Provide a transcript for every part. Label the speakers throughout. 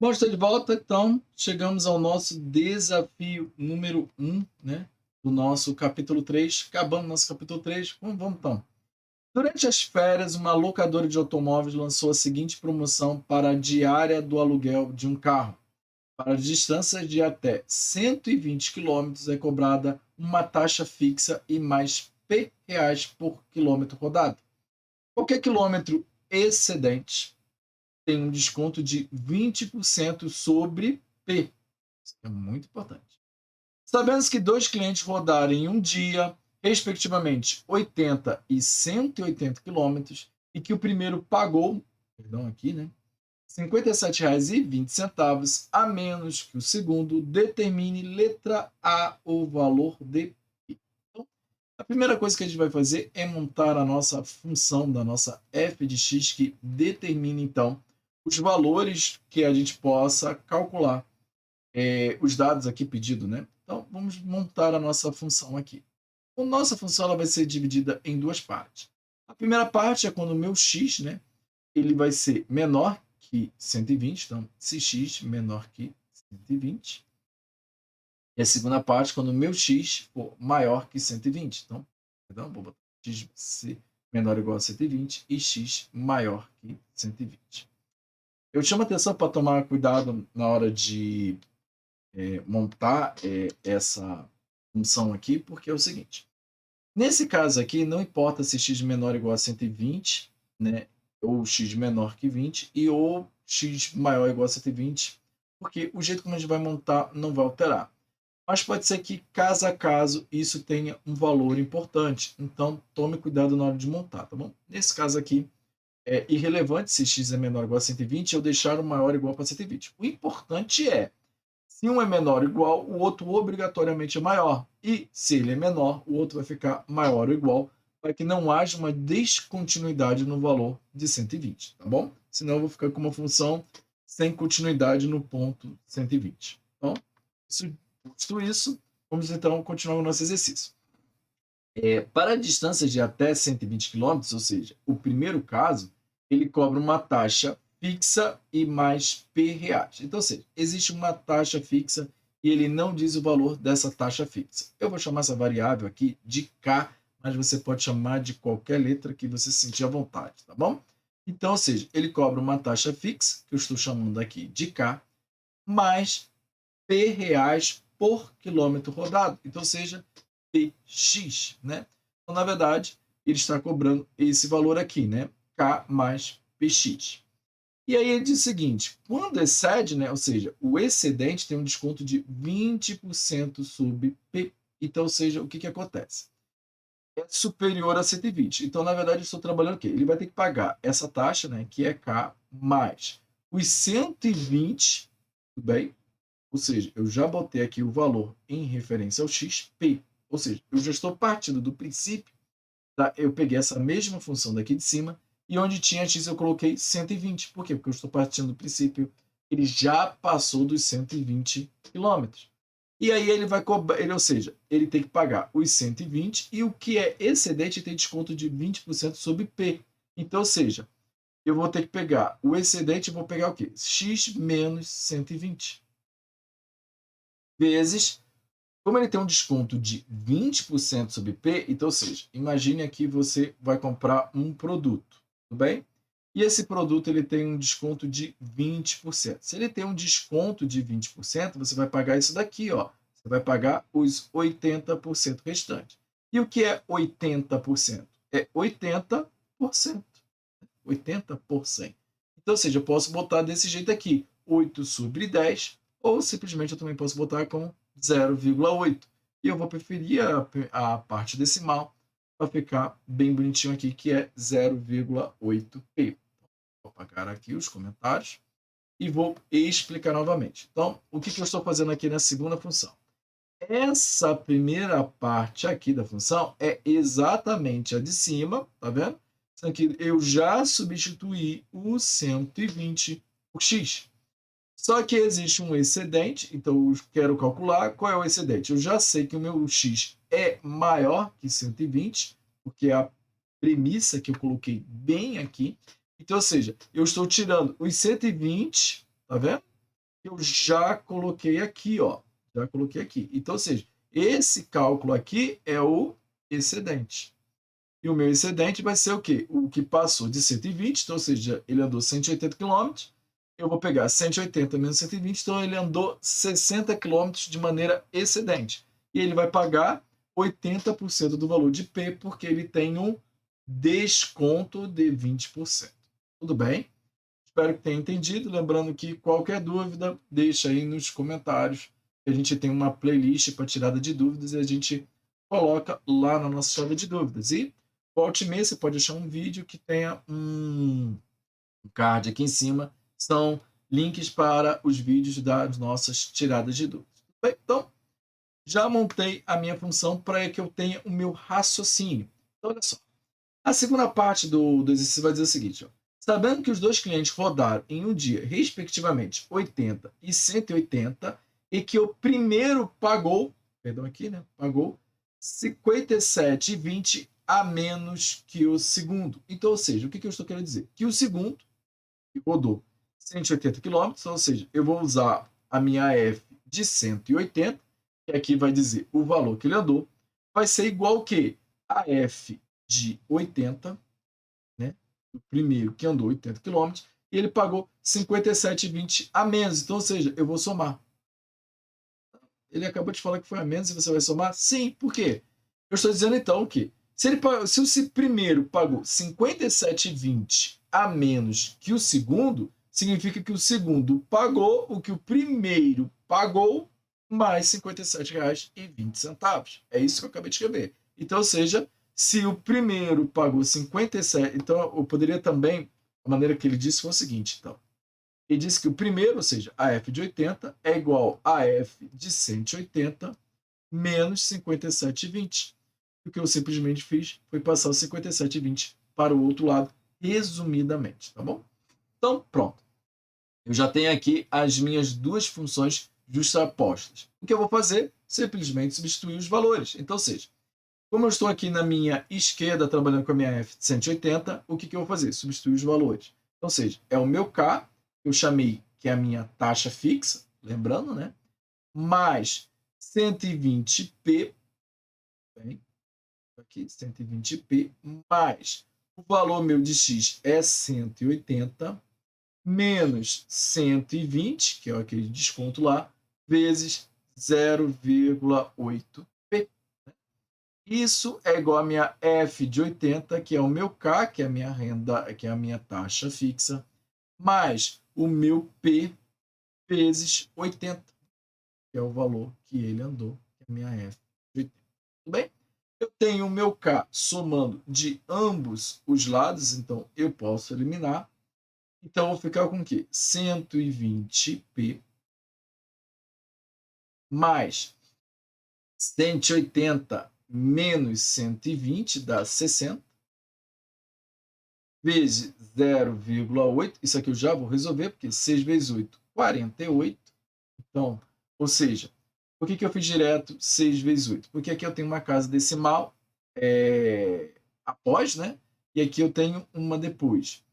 Speaker 1: Bom, estou de volta, então chegamos ao nosso desafio número um, né, do nosso capítulo 3. Acabamos nosso capítulo 3. Vamos então. Durante as férias, uma locadora de automóveis lançou a seguinte promoção para a diária do aluguel de um carro. Para distâncias de até 120 quilômetros é cobrada uma taxa fixa e mais R$ 100 por quilômetro rodado. Qualquer quilômetro excedente tem um desconto de 20% sobre P. Isso é muito importante. Sabendo que dois clientes rodaram em um dia, respectivamente, 80 e 180 quilômetros, e que o primeiro pagou, perdão aqui, né? R$ 57,20, a menos que o segundo determine letra A o valor de P. Então, a primeira coisa que a gente vai fazer é montar a nossa função da nossa f de x, que determina, então, os valores que a gente possa calcular os dados aqui pedidos, né? Então, vamos montar a nossa função aqui. A nossa função ela vai ser dividida em duas partes. A primeira parte é quando o meu x, né, ele vai ser menor que 120, então, se x menor que 120. E a segunda parte, quando o meu x for maior que 120. Então, perdão, vou botar x ser menor ou igual a 120 e x maior que 120. Eu chamo atenção para tomar cuidado na hora de montar essa função aqui, porque é o seguinte. Nesse caso aqui, não importa se x menor ou igual a 120, né, ou x menor que 20, e ou x maior ou igual a 120, porque o jeito como a gente vai montar não vai alterar. Mas pode ser que, caso a caso, isso tenha um valor importante. Então, tome cuidado na hora de montar, tá bom? Nesse caso aqui, é irrelevante se x é menor ou igual a 120, eu deixar o maior ou igual para 120. O importante é, se um é menor ou igual, o outro obrigatoriamente é maior. E se ele é menor, o outro vai ficar maior ou igual, para que não haja uma descontinuidade no valor de 120, tá bom? Senão eu vou ficar com uma função sem continuidade no ponto 120. Então, posto isso, vamos então continuar o nosso exercício. Para distâncias de até 120 quilômetros, ou seja, o primeiro caso, ele cobra uma taxa fixa e mais P reais. Então, ou seja, existe uma taxa fixa e ele não diz o valor dessa taxa fixa. Eu vou chamar essa variável aqui de K, mas você pode chamar de qualquer letra que você sentir à vontade, tá bom? Então, ou seja, ele cobra uma taxa fixa, que eu estou chamando aqui de K, mais P reais por quilômetro rodado. Então, ou seja, PX, né? Então, na verdade, ele está cobrando esse valor aqui, né? K mais PX. E aí ele diz o seguinte, quando excede, né, ou seja, o excedente tem um desconto de 20% sobre P. Então, ou seja, o que acontece? É superior a 120. Então, na verdade, eu estou trabalhando o quê? Ele vai ter que pagar essa taxa, né, que é K, mais os 120, tudo bem? Ou seja, eu já botei aqui o valor em referência ao XP. Ou seja, eu já estou partindo do princípio, tá? Eu peguei essa mesma função daqui de cima e onde tinha x eu coloquei 120. Por quê? Porque eu estou partindo do princípio que ele já passou dos 120 quilômetros. E aí ele vai cobrar, ou seja, ele tem que pagar os 120 e o que é excedente tem desconto de 20% sobre P. Então, ou seja, eu vou ter que pegar o excedente e vou pegar o quê? X menos 120 vezes, como ele tem um desconto de 20% sobre P, então, ou seja, imagine aqui você vai comprar um produto, tudo bem? E esse produto ele tem um desconto de 20%. Se ele tem um desconto de 20%, você vai pagar isso daqui, ó. Você vai pagar os 80% restantes. E o que é 80%? É 80%. 80%. Então, ou seja, eu posso botar desse jeito aqui, 8 sobre 10, ou simplesmente eu também posso botar com 0,8. E eu vou preferir a parte decimal para ficar bem bonitinho aqui, que é 0,8p. Vou apagar aqui os comentários e vou explicar novamente. Então, o que eu estou fazendo aqui na segunda função? Essa primeira parte aqui da função é exatamente a de cima, tá vendo? Sendo que eu já substituí o 120 por x. Só que existe um excedente, então eu quero calcular qual é o excedente. Eu já sei que o meu x é maior que 120, porque é a premissa que eu coloquei bem aqui. Então, ou seja, eu estou tirando os 120, tá vendo? que eu já coloquei aqui, ó. Já coloquei aqui. Então, ou seja, esse cálculo aqui é o excedente. E o meu excedente vai ser o quê? O que passou de 120, então, ou seja, ele andou 180 km. Eu vou pegar 180 menos 120, então ele andou 60 km de maneira excedente. E ele vai pagar 80% do valor de P, porque ele tem um desconto de 20%. Tudo bem? Espero que tenha entendido. Lembrando que qualquer dúvida, deixa aí nos comentários. A gente tem uma playlist para tirada de dúvidas e a gente coloca lá na nossa chave de dúvidas. E volte e meia, você pode achar um vídeo que tenha um card aqui em cima. São links para os vídeos das nossas tiradas de dúvidas. Bem, então, já montei a minha função para que eu tenha o meu raciocínio. Então, olha só. A segunda parte do exercício vai dizer o seguinte, ó. Sabendo que os dois clientes rodaram em um dia, respectivamente, 80 e 180, e que o primeiro pagou, perdão aqui, né? Pagou 57,20 a menos que o segundo. Então, ou seja, o que eu estou querendo dizer? Que o segundo, que rodou 180 km, ou seja, eu vou usar a minha F de 180, que aqui vai dizer o valor que ele andou, vai ser igual que a F de 80, né? O primeiro que andou 80 km, e ele pagou 57,20 a menos. Então, ou seja, eu vou somar. Ele acabou de falar que foi a menos e você vai somar? Sim, por quê? Eu estou dizendo então que se o primeiro pagou 57,20 a menos que o segundo, significa que o segundo pagou o que o primeiro pagou mais R$ 57,20. É isso que eu acabei de escrever. Então, ou seja, se o primeiro pagou 57, então eu poderia também, a maneira que ele disse foi o seguinte, então. Ele disse que o primeiro, ou seja, a F de 80, é igual a F de 180 menos 57,20. O que eu simplesmente fiz foi passar o 57,20 para o outro lado, resumidamente, tá bom? Então, pronto. Eu já tenho aqui as minhas duas funções justapostas. O que eu vou fazer? Simplesmente substituir os valores. Então, ou seja, como eu estou aqui na minha esquerda trabalhando com a minha F de 180, o que eu vou fazer? Substituir os valores. Então, ou seja, é o meu K, que eu chamei que é a minha taxa fixa, lembrando, né? Mais 120p, bem, aqui, 120p, mais o valor meu de X é 180, menos 120, que é aquele desconto lá, vezes 0,8p. Isso é igual a minha F de 80, que é o meu K, que é a minha renda, que é a minha taxa fixa, mais o meu P vezes 80, que é o valor que ele andou, que é a minha F de 80. Tudo bem? Eu tenho o meu K somando de ambos os lados, então eu posso eliminar. Então, eu vou ficar com o quê? 120p mais 180 menos 120 dá 60, vezes 0,8. Isso aqui eu já vou resolver, porque 6 vezes 8, 48. Então, ou seja, por que eu fiz direto 6 vezes 8? Porque aqui eu tenho uma casa decimal após, né? E aqui eu tenho uma depois.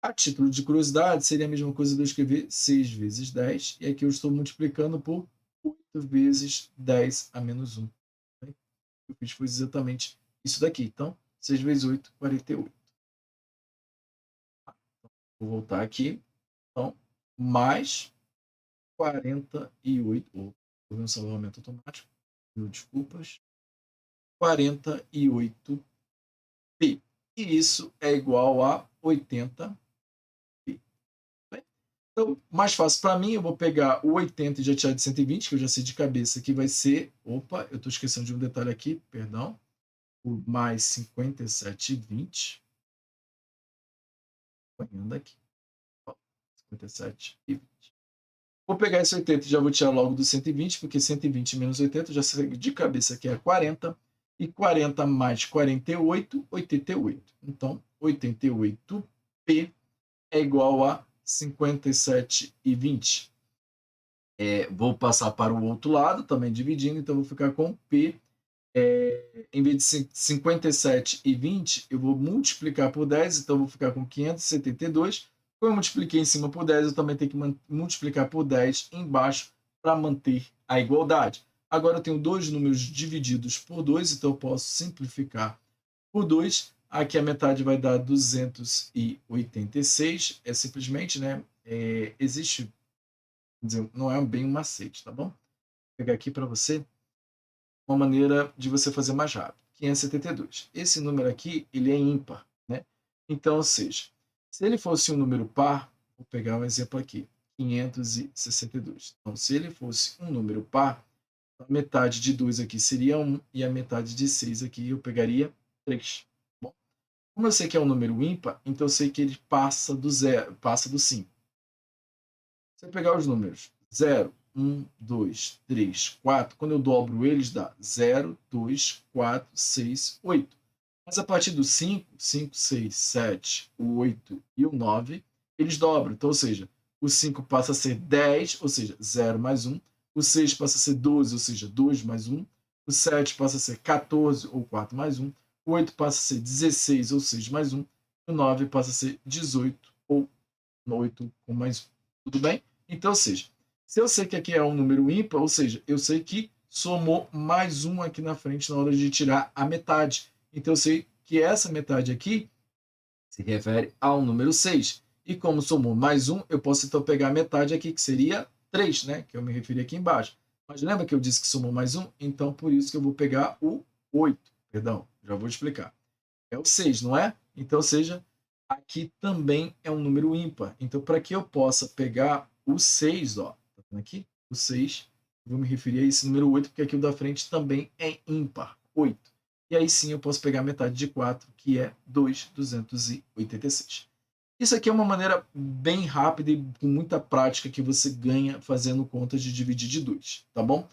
Speaker 1: A título de curiosidade, seria a mesma coisa de eu escrever 6 vezes 10, e aqui eu estou multiplicando por 8 vezes 10 a menos 1. Eu fiz foi exatamente isso daqui. Então, 6 vezes 8, 48. Vou voltar aqui. Então, mais 48. Houve um salvamento automático. Desculpas. 48p. E isso é igual a 80. Então, mais fácil para mim, eu vou pegar o 80 e já tirar de 120, que eu já sei de cabeça que vai ser... Opa, eu estou esquecendo de um detalhe aqui, perdão. O mais 57,20. Apanhando aqui. 57,20. Vou pegar esse 80 e já vou tirar logo do 120, porque 120 menos 80, já sei de cabeça que é 40. E 40 mais 48, 88. Então, 88p é igual a 57,20. Vou passar para o outro lado, também dividindo, então vou ficar com P. Em vez de 57,20, eu vou multiplicar por 10, então vou ficar com 572, Como eu multipliquei em cima por 10, eu também tenho que multiplicar por 10 embaixo para manter a igualdade. Agora eu tenho dois números divididos por 2, então eu posso simplificar por 2. Aqui a metade vai dar 286. É simplesmente, né? Existe, dizer, não é bem um macete, tá bom? Vou pegar aqui para você uma maneira de você fazer mais rápido. 572. Esse número aqui, ele é ímpar, né? Então, ou seja, se ele fosse um número par, vou pegar um exemplo aqui, 562. Então, se ele fosse um número par, a metade de 2 aqui seria 1 e a metade de 6 aqui eu pegaria 3. Bom, como eu sei que é um número ímpar, então eu sei que ele passa do zero, passa do 5. Se eu pegar os números 0, 1, 2, 3, 4, quando eu dobro eles dá 0, 2, 4, 6, 8. Mas a partir do 5, 5, 6, 7, 8 e o 9, eles dobram. Então, ou seja, o 5 passa a ser 10, ou seja, 0 mais 1. O 6 passa a ser 12, ou seja, 2 mais 1. O 7 passa a ser 14, ou 4 mais 1. O 8 passa a ser 16, ou 6 mais 1. O 9 passa a ser 18, ou 8 com mais 1. Tudo bem? Então, ou seja, se eu sei que aqui é um número ímpar, ou seja, eu sei que somou mais 1 aqui na frente na hora de tirar a metade. Então, eu sei que essa metade aqui se refere ao número 6. E como somou mais 1, eu posso então pegar a metade aqui, que seria 3, né? Que eu me referi aqui embaixo. Mas lembra que eu disse que somou mais 1? Então, por isso que eu vou pegar o 8. Perdão, já vou explicar. É o 6, não é? Então, ou seja, aqui também é um número ímpar. Então, para que eu possa pegar o 6, ó, tá vendo aqui? O 6, eu vou me referir a esse número 8, porque aqui o da frente também é ímpar, 8. E aí sim eu posso pegar a metade de 4, que é 2,286. Isso aqui é uma maneira bem rápida e com muita prática que você ganha fazendo contas de dividir de 2, tá bom?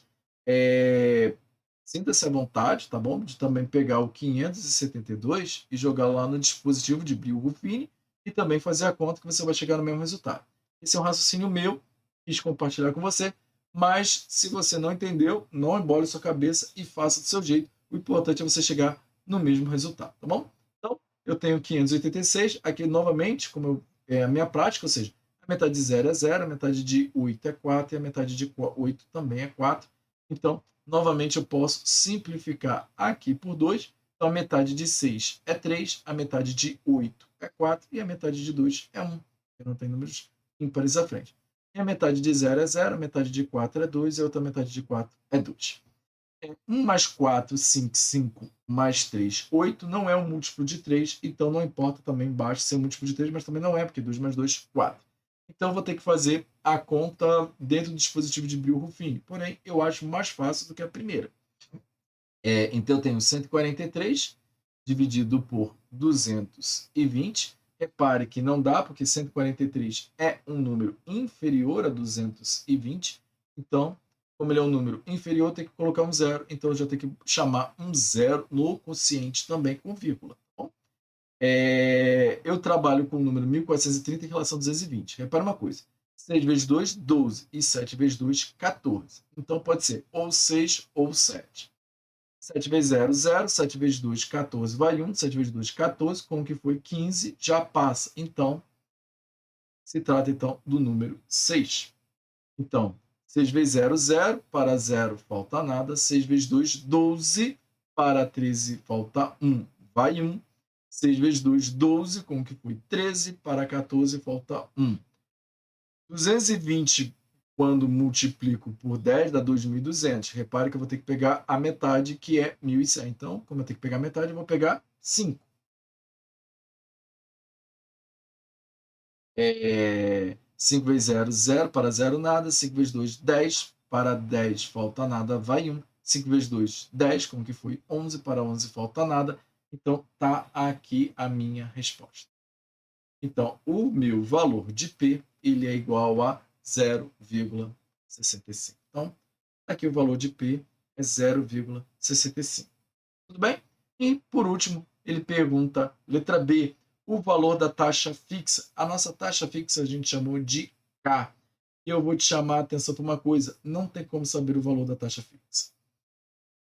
Speaker 1: Sinta-se à vontade, tá bom? De também pegar o 572 e jogar lá no dispositivo de Bill-Ruffini e também fazer a conta que você vai chegar no mesmo resultado. Esse é um raciocínio meu, quis compartilhar com você, mas se você não entendeu, não embole sua cabeça e faça do seu jeito. O importante é você chegar no mesmo resultado, tá bom? Então, eu tenho 586, aqui novamente, como é a minha prática, ou seja, a metade de 0 é 0, a metade de 8 é 4 e a metade de 8 também é 4. Então, novamente eu posso simplificar aqui por 2. Então, a metade de 6 é 3, a metade de 8 é 4 e a metade de 2 é 1. Eu não tenho números ímpares à frente. E a metade de 0 é 0, a metade de 4 é 2 e a outra metade de 4 é 2. 1 mais 4, 5, 5 mais 3, 8. Não é um múltiplo de 3, então não importa também embaixo ser um múltiplo de 3, mas também não é, porque 2 mais 2, 4. Então, eu vou ter que fazer a conta dentro do dispositivo de Brill-Ruffini. Porém, eu acho mais fácil do que a primeira. Então, eu tenho 143 dividido por 220. Repare que não dá, porque 143 é um número inferior a 220. Então, como ele é um número inferior, eu tenho que colocar um zero. Então, eu já tenho que chamar um zero no quociente também com vírgula. Tá bom? Eu trabalho com o número 1430 em relação a 220. Repara uma coisa. 6 vezes 2, 12. E 7 vezes 2, 14. Então, pode ser ou 6 ou 7. 7 vezes 0, 0. 7 vezes 2, 14. Vai 1. 7 vezes 2, 14. Como que foi? 15. Já passa. Então, se trata, então, do número 6. Então, 6 vezes 0, 0. Para 0, falta nada. 6 vezes 2, 12. Para 13, falta 1. Vai 1. 6 vezes 2, 12. Como que foi? 13. Para 14, falta 1. 220, quando multiplico por 10, dá 2.200. Repare que eu vou ter que pegar a metade, que é 1.100. Então, como eu tenho que pegar a metade, eu vou pegar 5. 5 vezes 0, 0. Para 0, nada. 5 vezes 2, 10. Para 10, falta nada. Vai 1. 5 vezes 2, 10. Como que foi? 11. Para 11, falta nada. Então, tá aqui a minha resposta. Então, o meu valor de P, ele é igual a 0,65. Então, aqui o valor de P é 0,65. Tudo bem? E, por último, ele pergunta, letra B, o valor da taxa fixa. A nossa taxa fixa a gente chamou de K. E eu vou te chamar a atenção para uma coisa, não tem como saber o valor da taxa fixa.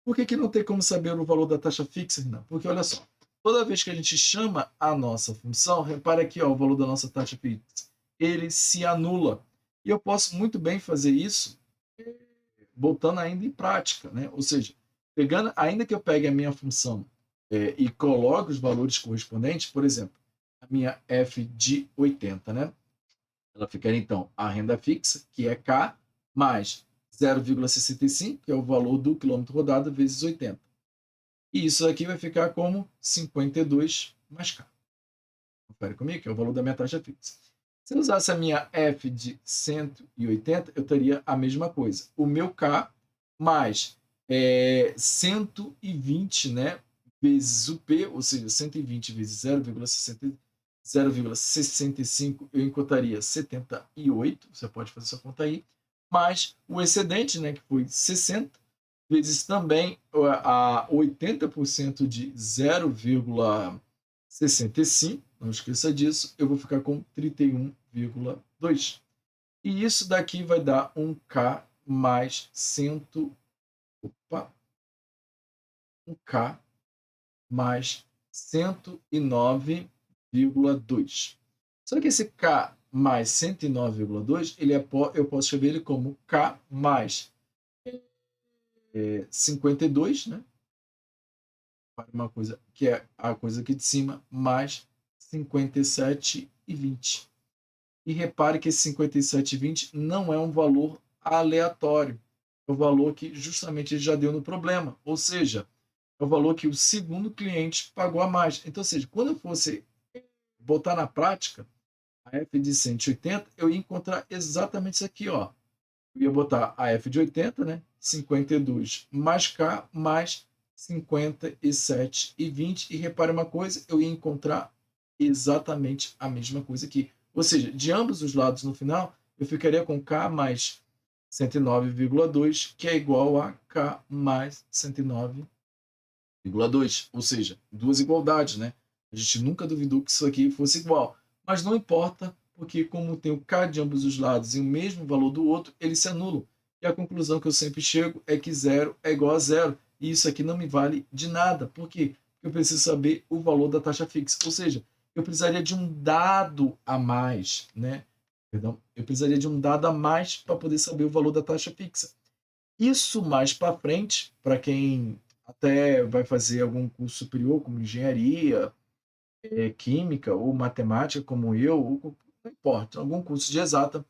Speaker 1: Por que não tem como saber o valor da taxa fixa, Renan? Porque, olha só, toda vez que a gente chama a nossa função, repare aqui ó, o valor da nossa taxa fixa. ele se anula. E eu posso muito bem fazer isso botando ainda em prática, né? Ou seja, pegando, ainda que eu pegue a minha função e coloque os valores correspondentes, por exemplo, a minha f de 80, né? Ela ficaria, então, a renda fixa, que é K, mais 0,65, que é o valor do quilômetro rodado, vezes 80. E isso aqui vai ficar como 52 mais K. Confere comigo, que é o valor da minha taxa fixa. Se eu usasse a minha F de 180, eu teria a mesma coisa. O meu K mais 120, né, vezes o P, ou seja, 120 vezes 0,65, eu encontraria 78, você pode fazer essa conta aí, mais o excedente, né, que foi 60, vezes também a 80% de 0,65, não esqueça disso, eu vou ficar com 31,2. E isso daqui vai dar um K mais 100, um K mais 109,2. Só que esse K mais 109,2, eu posso escrever ele como K mais 52, né? Uma coisa que é a coisa aqui de cima, mais 57,20. E repare que esse 57,20 não é um valor aleatório. É o valor que justamente ele já deu no problema. Ou seja, é o valor que o segundo cliente pagou a mais. Então, ou seja, quando eu fosse botar na prática a F de 180, eu ia encontrar exatamente isso aqui, ó. Eu ia botar a F de 80, né? 52 mais K mais 57,20. E repare uma coisa, eu ia encontrar exatamente a mesma coisa aqui. Ou seja, de ambos os lados no final, eu ficaria com K mais 109,2, que é igual a K mais 109,2. Ou seja, duas igualdades, né? A gente nunca duvidou que isso aqui fosse igual. Mas não importa, porque como tem o K de ambos os lados e o mesmo valor do outro, eles se anulam. E a conclusão que eu sempre chego é que 0 é igual a 0. E isso aqui não me vale de nada. Por quê? Porque eu preciso saber o valor da taxa fixa. Ou seja, eu precisaria de um dado a mais, né? Perdão, eu precisaria de um dado a mais para poder saber o valor da taxa fixa. Isso mais para frente, para quem até vai fazer algum curso superior, como engenharia, química ou matemática, como eu, ou não importa, algum curso de exata,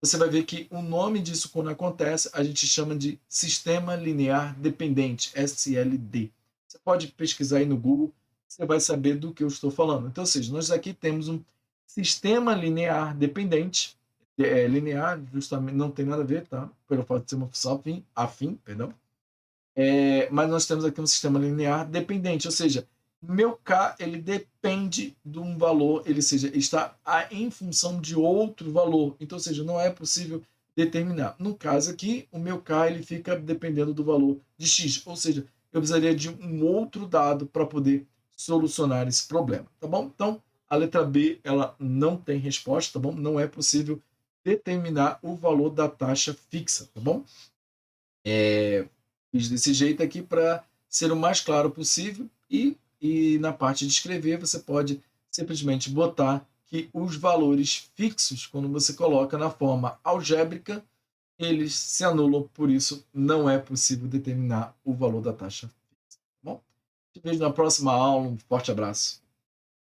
Speaker 1: você vai ver que o nome disso, quando acontece, a gente chama de Sistema Linear Dependente, SLD. Você pode pesquisar aí no Google, você vai saber do que eu estou falando. Então, ou seja, nós aqui temos um sistema linear dependente, linear justamente não tem nada a ver, tá? Pelo fato de ser uma função afim, perdão. Mas nós temos aqui um sistema linear dependente, ou seja, meu K ele depende de um valor, ele seja, está em função de outro valor. Então, ou seja, não é possível determinar. No caso aqui, o meu K ele fica dependendo do valor de X, ou seja, eu precisaria de um outro dado para poder solucionar esse problema, tá bom? Então, a letra B ela não tem resposta, tá bom? Não é possível determinar o valor da taxa fixa, tá bom? Fiz desse jeito aqui para ser o mais claro possível e na parte de escrever você pode simplesmente botar que os valores fixos, quando você coloca na forma algébrica, eles se anulam, por isso não é possível determinar o valor da taxa fixa. Bom, te vejo na próxima aula, um forte abraço.